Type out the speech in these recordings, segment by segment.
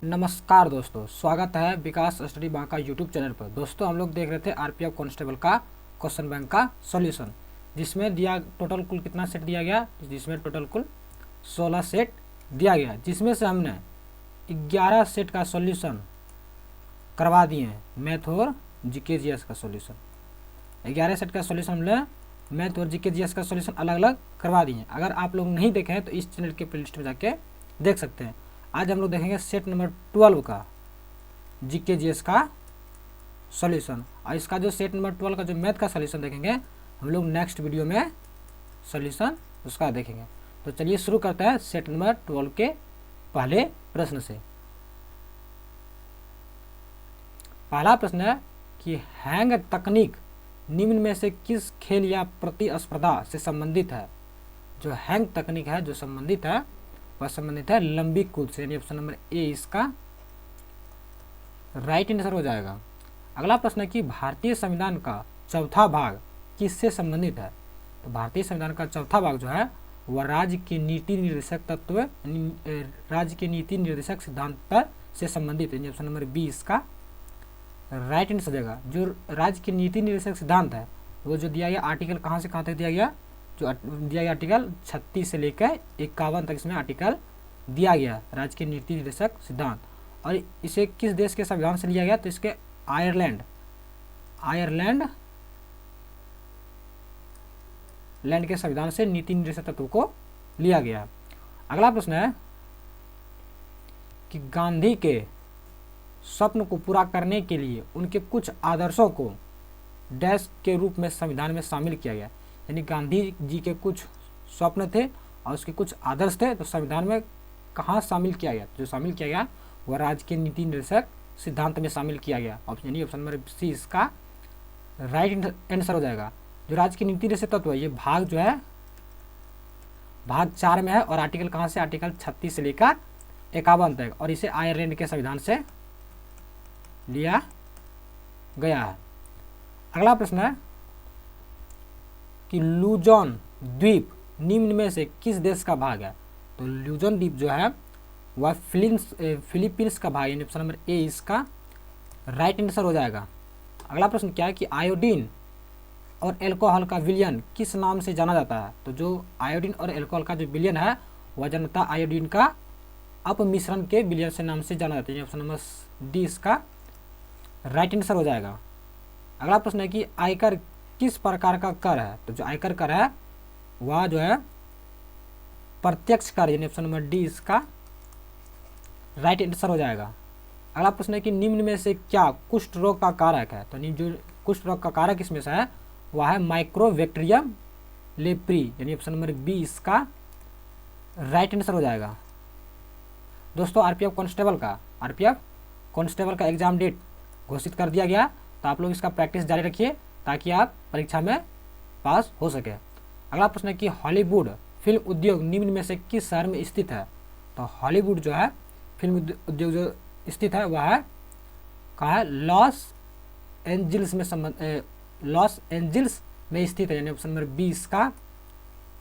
नमस्कार दोस्तों, स्वागत है विकास स्टडी बांका यूट्यूब चैनल पर। दोस्तों, हम लोग देख रहे थे आरपीएफ कांस्टेबल का क्वेश्चन बैंक का सॉल्यूशन, जिसमें दिया टोटल कुल कितना सेट दिया गया, जिसमें टोटल कुल 16 सेट दिया गया, जिसमें से हमने 11 सेट का सॉल्यूशन करवा दिए हैं। मैथ और जीके जीएस का सॉल्यूशन 11 सेट का सॉल्यूशन हमने मैथ और जीके जीएस का सॉल्यूशन अलग अलग करवा दिए हैं। अगर आप लोग नहीं देखे हैं तो इस चैनल के प्लेलिस्ट में जाके देख सकते हैं। आज हम लोग देखेंगे सेट नंबर 12 का जीके जीएस का सॉल्यूशन, और इसका जो सेट नंबर 12 का जो मैथ का सॉल्यूशन देखेंगे हम लोग नेक्स्ट वीडियो में सॉल्यूशन उसका देखेंगे। तो चलिए शुरू करते हैं सेट नंबर 12 के पहले प्रश्न से। पहला प्रश्न है कि हैंग तकनीक निम्न में से किस खेल या प्रतिस्पर्धा से संबंधित है। जो हैंग तकनीक है जो संबंधित है वह संबंधित है लंबी कूद से, यानी ऑप्शन नंबर ए इसका राइट आंसर हो जाएगा। अगला प्रश्न है कि भारतीय संविधान का चौथा भाग किससे संबंधित है। तो भारतीय संविधान का चौथा भाग जो है वह राज्य के नीति निर्देशक तत्व, राज्य के नीति निर्देशक सिद्धांत पर से संबंधित है, ऑप्शन नंबर बी इसका राइट आंसर हो जाएगा। जो राज्य के नीति निर्देशक सिद्धांत है वो जो दिया गया आर्टिकल कहाँ से कहाँ तक दिया गया, जो दिया गया आर्टिकल 36 से लेकर 51 तक इसमें आर्टिकल दिया गया राज्य के नीति निर्देशक सिद्धांत। और इसे किस देश के संविधान से लिया गया, तो इसके आयरलैंड के संविधान से नीति निर्देशक तत्व को लिया गया। अगला प्रश्न है कि गांधी के स्वप्न को पूरा करने के लिए उनके कुछ आदर्शों को डैश के रूप में संविधान में शामिल किया गया। यानी गांधी जी के कुछ स्वप्न थे और उसके कुछ आदर्श थे, तो संविधान में कहाँ शामिल किया गया, जो शामिल किया गया वह राज्य के नीति निर्देशक सिद्धांत में शामिल किया गया। यानी ऑप्शन नंबर सी इसका राइट आंसर हो जाएगा। जो राज्य के नीति निर्देशक तत्व है ये भाग जो है भाग 4 में है, और आर्टिकल कहाँ से, आर्टिकल 36 से लेकर 51 तक, और इसे आयरलैंड के संविधान से लिया गया है। अगला प्रश्न है कि लुजोन द्वीप निम्न में से किस देश का भाग है। तो लुजोन द्वीप जो है वह फिलीपींस का भाग, यानी ऑप्शन नंबर ए इसका राइट आंसर हो जाएगा। अगला प्रश्न क्या है कि आयोडीन और एल्कोहल का विलयन किस नाम से जाना जाता है। तो जो आयोडीन और एल्कोहल का जो विलयन है वह जनता आयोडीन का अपमिश्रण के विलयन से नाम से जाना जाता है, ऑप्शन नंबर डी इसका राइट आंसर हो जाएगा। अगला प्रश्न है कि आयकर किस प्रकार का कर है। तो जो आयकर कर है वह जो है प्रत्यक्ष कर, यानी ऑप्शन नंबर डी इसका राइट आंसर हो जाएगा। अगला प्रश्न है कि निम्न में से क्या कुष्ठ रोग का कारक है। तो जो कुष्ठ रोग का कारक इसमें से है वह है माइक्रोबैक्टीरियम लेप्री, यानी ऑप्शन नंबर बी इसका राइट आंसर हो जाएगा। दोस्तों, आरपीएफ कांस्टेबल का एग्जाम डेट घोषित कर दिया गया, तो आप लोग इसका प्रैक्टिस जारी रखिए ताकि आप परीक्षा में पास हो सके। अगला प्रश्न है कि हॉलीवुड फिल्म उद्योग निम्न में से किस शहर में स्थित है। तो हॉलीवुड जो है फिल्म उद्योग जो स्थित है वह है कहाँ है, लॉस एंजल्स में स्थित है, यानी ऑप्शन नंबर बी इसका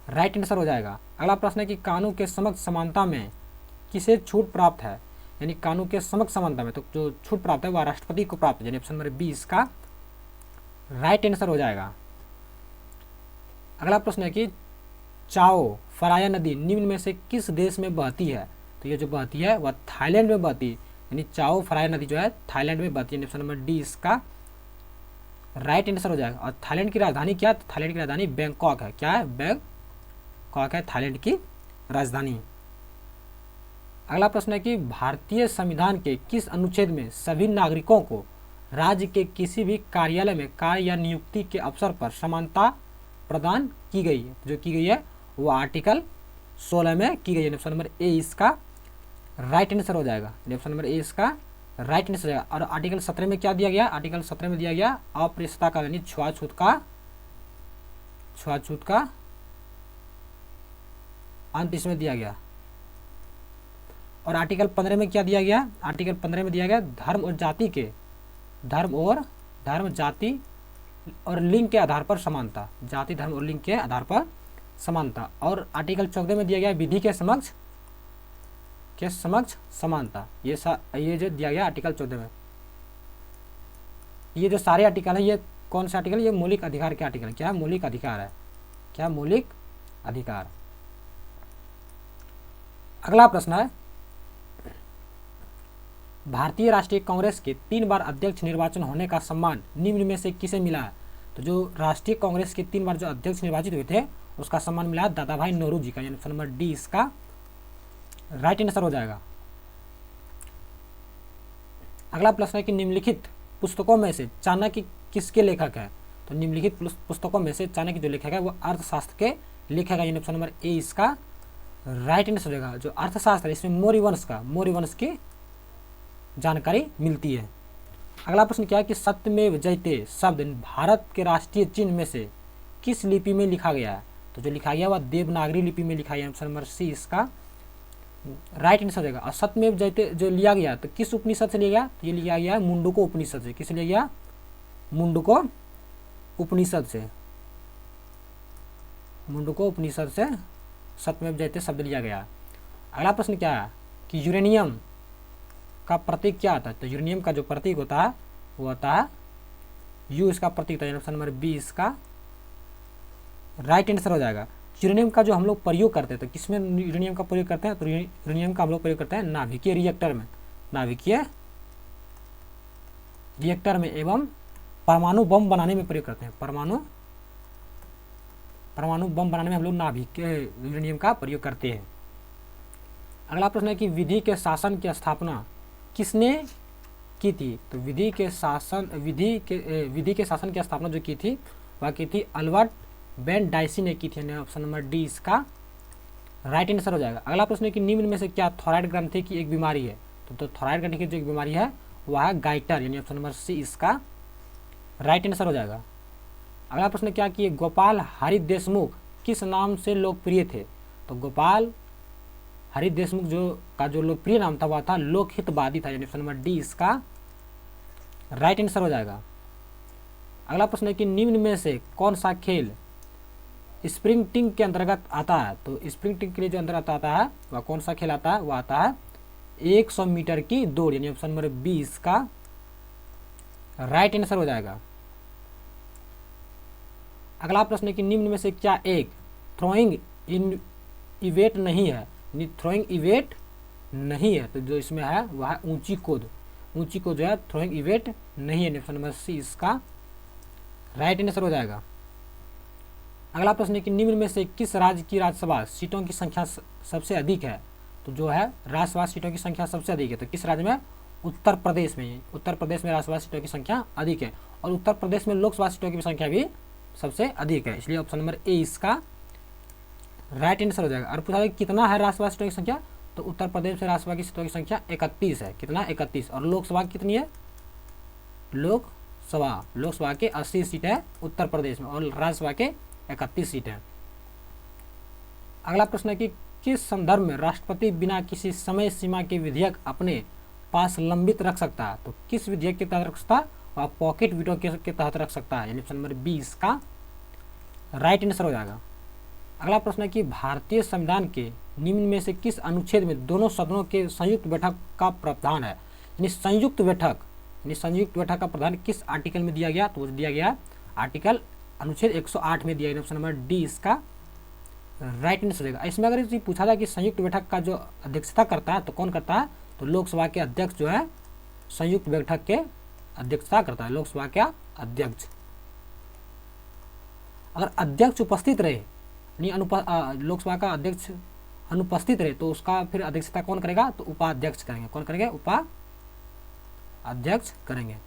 राइट आंसर हो जाएगा। अगला प्रश्न है कि कानून के समक्ष समानता में किसे छूट प्राप्त है। यानी कानून के समक्ष समानता में तो जो छूट प्राप्त है वह राष्ट्रपति को प्राप्त है, यानी ऑप्शन नंबर बी इसका राइट आंसर हो जाएगा। अगला प्रश्न है कि चाओ फ्राया नदी निम्न में से किस देश में बहती है। तो ये जो बहती है वह थाईलैंड में बहती है, यानी चाओ फ्राया नदी जो है थाईलैंड में बहती है, ऑप्शन नंबर डी इसका राइट आंसर हो जाएगा। और थाईलैंड की राजधानी क्या है, तो थाईलैंड की राजधानी बैंकॉक है। क्या है, बैंकॉक है थाईलैंड की राजधानी। अगला प्रश्न है कि भारतीय संविधान के किस अनुच्छेद में सभी नागरिकों को राज्य के किसी भी कार्यालय में कार्य या नियुक्ति के अवसर पर समानता प्रदान की गई है। जो की गई है वो आर्टिकल 16 में की गई है, ऑप्शन नंबर ए इसका राइट आंसर हो जाएगा। ऑप्शन नंबर ए इसका राइट आंसर हो जाएगा। और आर्टिकल 17 में क्या दिया गया, आर्टिकल 17 में दिया गया अप्रियता का, यानी छुआछूत का अंत इसमें दिया गया। और आर्टिकल 15 में क्या दिया गया, आर्टिकल 15 में दिया गया धर्म, जाति और लिंग के आधार पर समानता, जाति धर्म और लिंग के आधार पर समानता। और आर्टिकल 14 में दिया गया विधि के समक्ष के समक्ष समानता, ये जो दिया गया आर्टिकल 14 में। ये जो सारे आर्टिकल है, ये कौन सा आर्टिकल, ये मौलिक अधिकार के आर्टिकल। क्या मौलिक अधिकार है, क्या मौलिक अधिकार। अगला प्रश्न है, भारतीय राष्ट्रीय कांग्रेस के 3 बार अध्यक्ष निर्वाचन होने का सम्मान निम्न में से किसे मिला है। तो जो राष्ट्रीय कांग्रेस के 3 बार जो अध्यक्ष निर्वाचित हुए थे उसका सम्मान मिला दादा भाई नौरोजी जी का, यानी ऑप्शन नंबर डी इसका राइट आंसर हो जाएगा। अगला प्रश्न है कि निम्नलिखित पुस्तकों में से चाणक्य किसके लेखक है। तो निम्नलिखित पुस्तकों में से चाणक्य जो लेखक है वो अर्थशास्त्र के लेखक है, यानी ऑप्शन नंबर ए इसका राइट आंसर हो जाएगा। जो अर्थशास्त्र है इसमें मौर्य वंश की जानकारी मिलती है। अगला प्रश्न क्या है कि सत्यमेव जयते शब्द भारत के राष्ट्रीय चिन्ह में से किस लिपि में लिखा गया है। तो जो लिखा गया वह देवनागरी लिपि में लिखा गया, ऑप्शन नंबर सी इसका राइट आंसर हो जाएगा। और सत्यमेव जयते जो लिया गया तो किस उपनिषद से लिया गया, तो ये लिया गया है मुंडको उपनिषद से। किस लिया गया, मुंडको उपनिषद से, मुंडको उपनिषद से सत्यमेव जयते शब्द लिया गया। अगला प्रश्न क्या है कि यूरेनियम का प्रतीक क्या आता है। तो यूरेनियम का जो प्रतीक होता है वो होता है यू, इसका प्रतीक होता है, ऑप्शन नंबर बी इसका राइट आंसर हो जाएगा। यूरेनियम का जो हम लोग प्रयोग करते हैं, तो किसमें यूरेनियम का प्रयोग करते हैं, तो यूरेनियम का हम लोग प्रयोग करते हैं नाभिकीय रिएक्टर में, नाभिकीय रिएक्टर में एवं परमाणु बम बनाने में प्रयोग करते हैं। परमाणु बम बनाने में हम लोग नाभिकीय यूरेनियम का प्रयोग करते हैं। अगला प्रश्न है कि विधि के शासन की स्थापना किसने की थी। तो विधि के शासन की स्थापना जो की थी वह की थी अल्बर्ट बेन डाइसी ने की थी, ऑप्शन नंबर डी इसका राइट आंसर हो जाएगा। अगला प्रश्न है कि निम्न में से क्या थायराइड ग्रंथि की एक बीमारी है। तो थायराइड ग्रंथि की जो एक बीमारी है वह है गाइटर, यानी ऑप्शन नंबर सी इसका राइट आंसर हो जाएगा। अगला प्रश्न क्या कि गोपाल हरि देशमुख किस नाम से लोकप्रिय थे। तो गोपाल हरि देशमुख जो लोकप्रिय नाम था वह था लोकहितवादी था, यानी ऑप्शन नंबर डी इसका राइट आंसर हो जाएगा। अगला प्रश्न है कि निम्न में से कौन सा खेल स्प्रिंटिंग के अंतर्गत आता है। तो स्प्रिंटिंग के लिए जो अंतर्गत आता है वह कौन सा खेल आता है, वह आता है 100 मीटर की दौड़, यानी ऑप्शन नंबर बी इसका राइट आंसर हो जाएगा। अगला प्रश्न है कि निम्न में से क्या एक थ्रोइंग इवेंट नहीं है। थ्रोइंग इवेंट नहीं है, तो जो इसमें है वह है ऊंची कूद जो है थ्रोइंग इवेंट नहीं है, ऑप्शन नंबर सी इसका राइट आंसर हो जाएगा। अगला प्रश्न है कि निम्न में से किस राज्य की राज्यसभा सीटों की संख्या सबसे अधिक है। तो जो है राज्यसभा सीटों की संख्या सबसे अधिक है, तो किस राज्य में, उत्तर प्रदेश में। उत्तर प्रदेश में राज्यसभा सीटों की संख्या अधिक है और उत्तर प्रदेश में लोकसभा सीटों की संख्या भी सबसे अधिक है, इसलिए ऑप्शन नंबर ए इसका राइट आंसर हो जाएगा। और पूछा जाए कितना है राज्यसभा सीटों की संख्या, तो उत्तर प्रदेश में राज्यसभा की सीटों की संख्या 31 है। कितना, 31। और लोकसभा कितनी है, लोकसभा के 80 सीट है उत्तर प्रदेश में और राज्यसभा के 31 सीट है। अगला प्रश्न है कि किस संदर्भ में राष्ट्रपति बिना किसी समय सीमा के विधेयक अपने पास लंबित रख सकता है। तो किस विधेयक के तहत रख सकता है, वह पॉकेट वीटो के तहत रख सकता है, यानी ऑप्शन नंबर बी इसका राइट आंसर हो जाएगा। अगला प्रश्न है कि भारतीय संविधान के निम्न में से किस अनुच्छेद में दोनों सदनों के संयुक्त बैठक का प्रावधान है। यानी संयुक्त बैठक का प्रावधान किस आर्टिकल में दिया गया, तो दिया गया आर्टिकल अनुच्छेद 108 में दिया गया, ऑप्शन नंबर डी इसका राइट आंसर हो जाएगा। इसमें अगर इसे पूछा जाए कि संयुक्त बैठक का जो अध्यक्षता करता है तो कौन करता है, तो लोकसभा के अध्यक्ष जो है संयुक्त बैठक के अध्यक्षता करता है, लोकसभा का अध्यक्ष। अगर अध्यक्ष उपस्थित रहे, लोकसभा का अध्यक्ष अनुपस्थित रहे तो उसका फिर अध्यक्षता कौन करेगा, तो उपाध्यक्ष करेंगे। कौन करेंगे, उपाध्यक्ष करेंगे।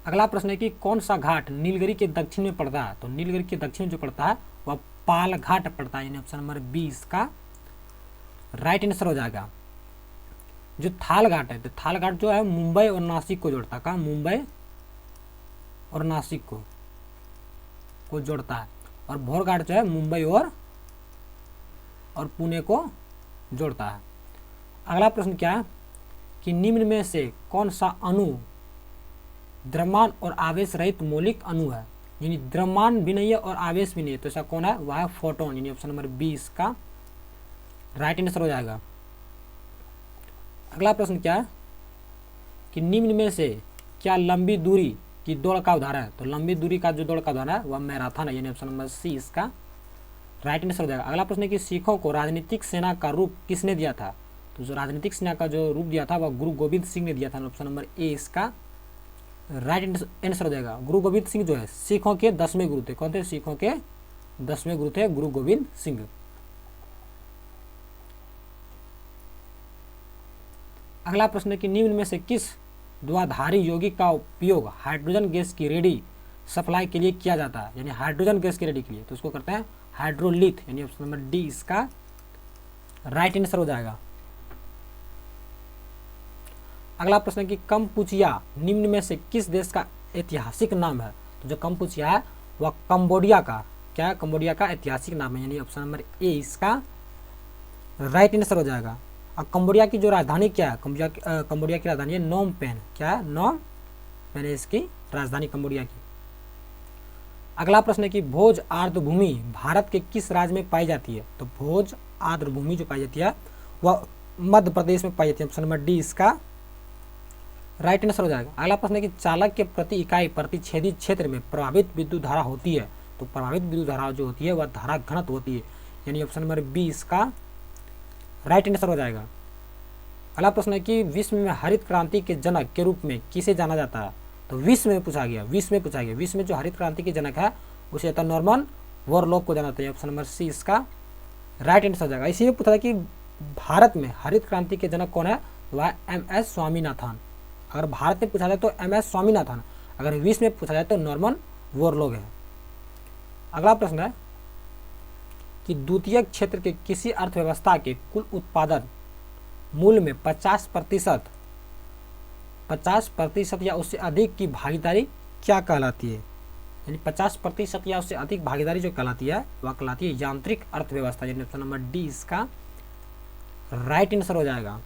अगला प्रश्न है कि कौन सा घाट नीलगिरी के दक्षिण में पड़ता है। तो नीलगिरी के दक्षिण जो पड़ता है वह पाल घाट पड़ता है, यानी ऑप्शन नंबर बी इसका राइट आंसर हो जाएगा। जो थाल घाट है, तो थाल घाट जो है मुंबई और नासिक को जोड़ता है, मुंबई और नासिक को जोड़ता है। और भोर घाट जो है मुंबई और पुणे को जोड़ता है। अगला प्रश्न क्या है कि निम्न में से कौन सा अणु द्रव्यमान और आवेश रहित मौलिक अणु है। यानी द्रव्यमान भी नहीं है और आवेश भी नहीं है, तो ऐसा कौन है, वह है फोटोन, यानी ऑप्शन नंबर बी इसका राइट आंसर हो जाएगा। अगला प्रश्न क्या है कि निम्न में से क्या लंबी दूरी की दौड़ का उदाहरण है? तो लंबी दूरी का जो दौड़ का उदाहरण है वह मैराथन है, यानी ऑप्शन नंबर सी इसका राइट आंसर हो जाएगा। अगला प्रश्न है कि सिखों को राजनीतिक सेना का रूप किसने दिया था? तो जो राजनीतिक सेना का जो रूप दिया था वह गुरु गोविंद सिंह ने दिया था, ऑप्शन नंबर ए इसका राइट आंसर हो जाएगा। गुरु गोविंद सिंह जो है सिखों के 10वें गुरु थे। कौन थे? सिखों के 10वें गुरु थे गुरु गोविंद सिंह। अगला प्रश्न है कि निम्न में से किस द्वाधारी यौगिक का उपयोग हाइड्रोजन गैस की रेडी सप्लाई के लिए किया जाता है, यानी हाइड्रोजन गैस की रेडी के लिए? तो उसको करते हैं हाइड्रोलिथ, यानी ऑप्शन नंबर डी इसका राइट आंसर हो जाएगा। अगला प्रश्न है कि कंपुचिया निम्न में से किस देश का ऐतिहासिक नाम है? तो जो कंपुचिया है वह कंबोडिया का क्या है? कंबोडिया का ऐतिहासिक नाम है, यानी ऑप्शन नंबर ए इसका राइट आंसर हो जाएगा। और कंबोडिया की जो राजधानी क्या है? कंबोडिया की राजधानी है नोम पेन। क्या है? नोम पेन है इसकी राजधानी कंबोडिया की। अगला प्रश्न है कि भोज आर्द्रभूमि भारत के किस राज्य में पाई जाती है? तो भोज आर्द्रभूमि जो पाई जाती है वह मध्य प्रदेश में पाई जाती है, ऑप्शन नंबर डी इसका राइट आंसर हो जाएगा। अगला प्रश्न है कि चालक के प्रति इकाई प्रतिच्छेदी क्षेत्र में प्रभावित विद्युत धारा होती है। तो प्रभावित विद्युत धारा जो होती है वह धारा घनत्व होती है, यानी ऑप्शन नंबर बी इसका राइट आंसर हो जाएगा। अगला प्रश्न है कि विश्व में हरित क्रांति के जनक के रूप में किसे जाना जाता है? तो विश्व में पूछा गया। विश्व में जो हरित क्रांति के जनक है उसे आता नॉर्मन बोरलॉग को जाना चाहिए, ऑप्शन नंबर सी इसका राइट आंसर हो जाएगा। इसी में पूछा था कि भारत में हरित क्रांति के जनक कौन है? वह MS स्वामीनाथन। अगर भारत में पूछा जाए तो MS स्वामीनाथन, अगर विश्व में पूछा जाए तो नॉर्मन बोरलॉग है। अगला प्रश्न है कि द्वितीयक क्षेत्र के किसी अर्थव्यवस्था के कुल उत्पादन मूल्य में 50% या उससे अधिक की भागीदारी क्या कहलाती है? यानी 50% या उससे अधिक भागीदारी जो कहलाती है वह कहलाती है यांत्रिक अर्थव्यवस्था, यानी ऑप्शन नंबर डी इसका राइट आंसर हो जाएगा।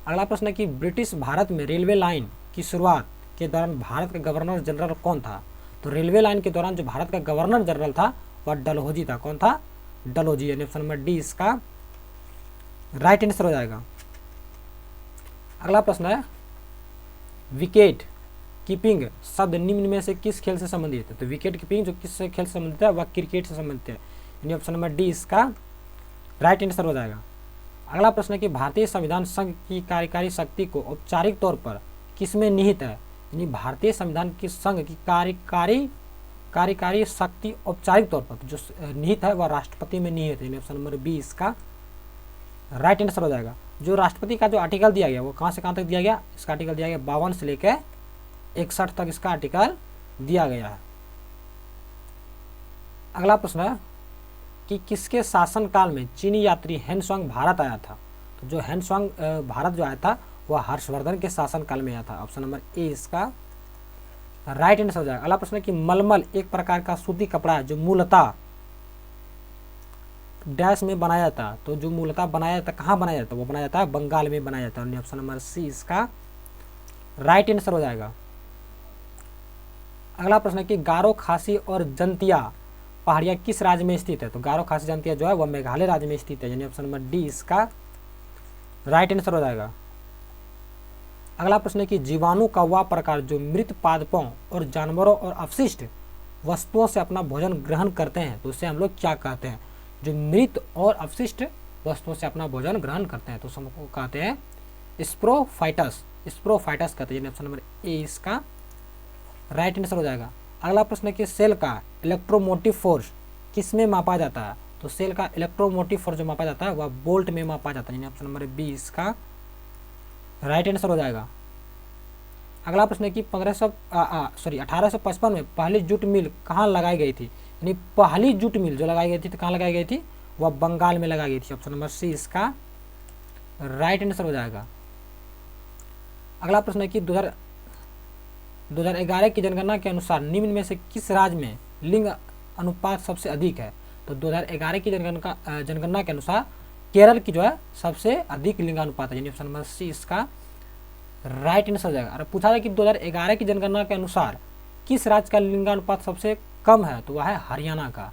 अगला प्रश्न है कि ब्रिटिश भारत में रेलवे लाइन की शुरुआत के दौरान भारत का गवर्नर जनरल कौन था? तो रेलवे लाइन के दौरान जो भारत का गवर्नर जनरल था वह डलहौजी था। कौन था? डलहौजी, यानी ऑप्शन नंबर डी इसका राइट आंसर हो जाएगा। अगला प्रश्न है विकेट कीपिंग शब्द निम्न में से किस खेल से संबंधित है? तो विकेट कीपिंग जो किस खेल से संबंधित है वह क्रिकेट से संबंधित है, यानी ऑप्शन नंबर डी इसका राइट आंसर हो जाएगा। अगला प्रश्न है कि भारतीय संविधान संघ की कार्यकारी शक्ति को औपचारिक तौर पर किसमें निहित है? यानी भारतीय संविधान की संघ की कार्यकारी शक्ति औपचारिक तौर पर जो निहित है वह राष्ट्रपति में निहित है, यानी ऑप्शन नंबर बी इसका राइट आंसर हो जाएगा। जो राष्ट्रपति का जो आर्टिकल दिया गया वो कहाँ से कहाँ तक दिया गया? इसका आर्टिकल दिया गया 52 से लेकर 61 तक इसका आर्टिकल दिया गया है। अगला प्रश्न है कि किसके शासनकाल में चीनी यात्री हेनसुआंग भारत आया था? तो जो हेनसुआंग भारत जो आया था वह हर्षवर्धन के शासनकाल में आया था, ऑप्शन नंबर ए इसका राइट आंसर हो जाएगा। अगला प्रश्न है कि मलमल एक प्रकार का सूती कपड़ा है जो मूलतः डैश में बनाया जाता है। तो जो मूलतः बनाया जाता कहाँ बनाया जाता है? वो बनाया जाता है बंगाल में बनाया जाता है, ऑप्शन नंबर सी इसका राइट आंसर हो जाएगा। अगला प्रश्न है कि गारो खासी और जंतिया पहाड़ियाँ किस राज्य में स्थित है? तो गारो खासी जंतिया जो है वह मेघालय राज्य में स्थित है, यानी ऑप्शन नंबर डी इसका राइट आंसर हो जाएगा। अगला प्रश्न है कि जीवाणु का वह प्रकार जो मृत पादपों और जानवरों और अवशिष्ट वस्तुओं से अपना भोजन ग्रहण करते हैं तो उसे हम लोग क्या कहते हैं? जो मृत और अवशिष्ट वस्तुओं से अपना भोजन ग्रहण करते हैं तो सबको कहते हैं स्प्रोफाइटस कहते हैं, यानी ऑप्शन नंबर ए इसका राइट आंसर हो जाएगा। अगला प्रश्न है कि सेल का इलेक्ट्रोमोटिव फोर्स किस में मापा जाता है? तो सेल का इलेक्ट्रोमोटिव फोर्स जो मापा जाता है वह बोल्ट में मापा जाता है, यानी ऑप्शन नंबर बी इसका राइट आंसर हो जाएगा। अगला प्रश्न है कि 1855 में पहली जूट मिल कहाँ लगाई गई थी? यानी पहली जूट मिल जो लगाई गई थी तो कहाँ लगाई गई थी? वह बंगाल में लगाई गई थी, ऑप्शन नंबर सी इसका राइट आंसर हो जाएगा। अगला प्रश्न है कि 2011 की जनगणना के अनुसार निम्न में से किस राज्य में लिंग अनुपात सबसे अधिक है? तो 2011 की जनगणना के अनुसार केरल की जो है सबसे अधिक लिंगानुपात है, यानी ऑप्शन नंबर सी इसका राइट आंसर हो जाएगा। और पूछा जाए कि 2011 की जनगणना के अनुसार किस राज्य का लिंगानुपात सबसे कम है? तो वह है हरियाणा का।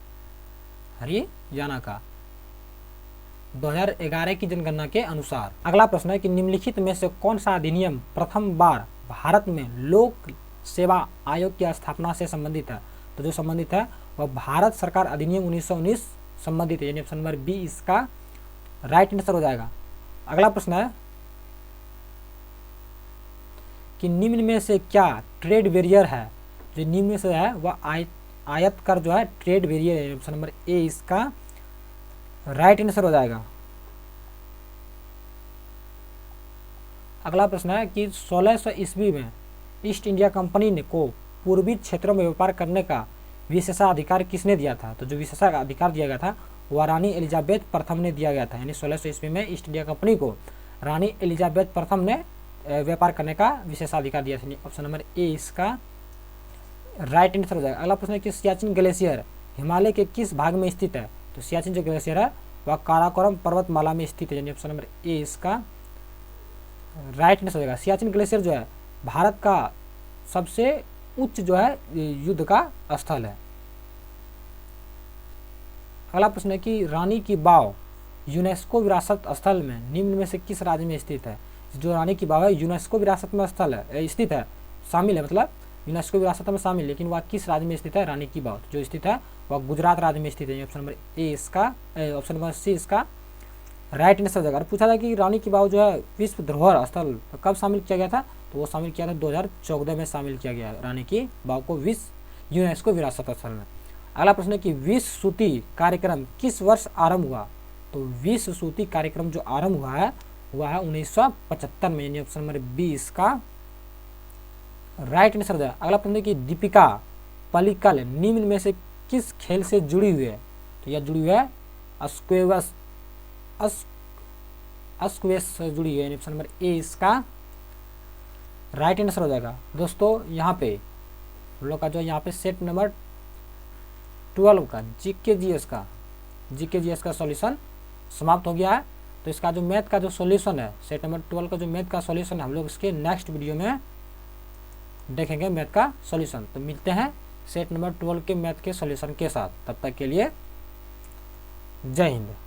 2011 की जनगणना के अनुसार। अगला प्रश्न है कि निम्नलिखित में से कौन सा अधिनियम प्रथम बार भारत में लोक सेवा आयोग की स्थापना से संबंधित है? तो जो संबंधित है वह भारत सरकार अधिनियम 1919 संबंधित है, यानी ऑप्शन नंबर बी इसका राइट आंसर हो जाएगा। अगला प्रश्न है कि निम्न में से क्या ट्रेड बैरियर है? जो निम्न में से है वह आयतकर जो है ट्रेड बैरियर है, ऑप्शन नंबर ए इसका राइट आंसर हो जाएगा। अगला प्रश्न है कि 1600 ईस्वी में ईस्ट इंडिया कंपनी ने को पूर्वी क्षेत्रों में व्यापार करने का विशेषाधिकार किसने दिया था? तो जो विशेषाधिकार दिया गया था वह रानी एलिजाबेथ प्रथम ने दिया गया था, यानी 1600 ईस्वी में ईस्ट इंडिया कंपनी को रानी एलिजाबेथ प्रथम ने व्यापार करने का विशेषाधिकार दिया था। ऑप्शन नंबर ए इसका राइट आंसर हो जाएगा। अगला प्रश्न है कि सियाचिन ग्लेशियर हिमालय के किस भाग में स्थित है? तो सियाचिन जो ग्लेशियर है वह काराकोरम पर्वतमाला में स्थित है, यानी ऑप्शन नंबर ए इसका राइट आंसर हो जाएगा। सियाचिन ग्लेशियर जो है भारत का सबसे उच्च जो है युद्ध का स्थल है। अगला प्रश्न है कि रानी की बाव यूनेस्को विरासत स्थल में निम्न में से किस राज्य में स्थित है? जो रानी की बाव है यूनेस्को विरासत में स्थल है स्थित है, शामिल है, मतलब यूनेस्को विरासत में शामिल, लेकिन वह किस राज्य में स्थित है? रानी की बाव जो स्थित है वह गुजरात राज्य में स्थित है, ऑप्शन नंबर ए इसका ऑप्शन नंबर सी इसका राइट आंसर हो जाएगा। पूछा था कि रानी की बाव जो है विश्व धरोहर स्थल कब शामिल किया गया था? तो वो शामिल किया था 2014 में शामिल किया गया रानी की बाव को विश्व यूनेस्को विरासत स्थल में। अगला प्रश्न है कि विश्व सूती कार्यक्रम किस वर्ष आरंभ हुआ? तो विश्व सूती कार्यक्रम जो आरंभ हुआ है वह है 1975 में, यानी ऑप्शन नंबर बी इसका राइट आंसर हो जाएगा। अगला प्रश्न है कि दीपिका पल्लिकल निम्न में से किस खेल से जुड़ी हुई है? तो यह जुड़ी हुई है स्क्वैश से जुड़ी है, यानी ऑप्शन नंबर ए इसका राइट आंसर हो जाएगा। दोस्तों यहाँ पे हम लोग का जो यहाँ पे सेट नंबर 12 का जीके जीएस का सॉल्यूशन समाप्त हो गया है। तो इसका जो मैथ का जो सॉल्यूशन है, सेट नंबर 12 का जो मैथ का सॉल्यूशन है, हम लोग इसके नेक्स्ट वीडियो में देखेंगे मैथ का सॉल्यूशन। तो मिलते हैं सेट नंबर 12 के मैथ के सॉल्यूशन के साथ, तब तक के लिए जय हिंद।